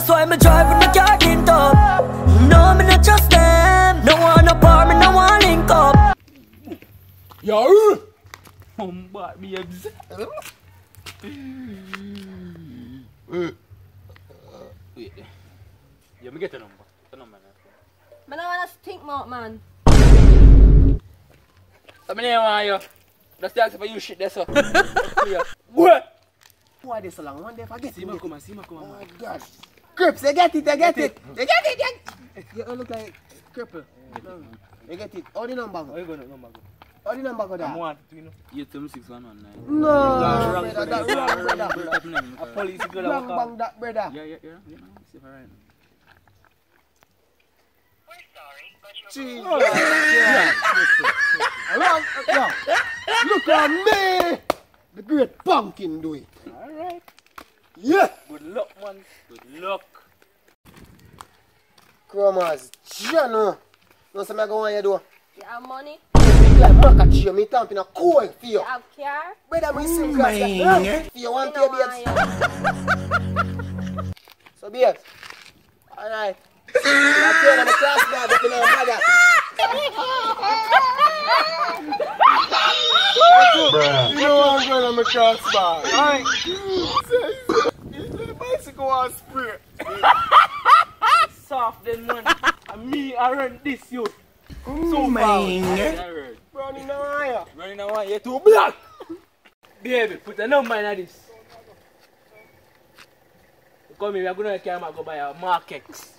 That's why me drive with my car tint up. No, me not trust them. No one no power, me no one link up. Yo! Bad babes. Wait. Yeah, me get a number. The number now. I don't want to stink more, man. So my name are you. That's the answer for you shit there, so. What? Why they so long? One day forget See it. me come on, Oh my God. Crips, they get it, they get it. They get it, you look like cripple. No. They get it. How the number go? How you going to number go? How the number go there? I'm 1-2-6-1-1-9. No, Wrong, brother, that's wrong, brother. A police go Wrong down. bang that, brother. Yeah. See if I right. Jesus. Wrong, yo. Look at me. The great pumpkin do it. Alright. Yeah. Good luck, man. Good luck. Chromas, Jano. No, some I go on you do. You have money? Like Makachi, me tamp in a cold for you. You have car? Brother, me sim class like for you want to babes. So babes. Alright. I'm telling my class bag if you know bother. You know I'm going on my class bag. Alright. This bicycle was spray. Soft then, man. And me, I run this, you. So man. Running now, Running away, you're too black. Baby, put a number in this. Come here, we're going to go buy a Mark X.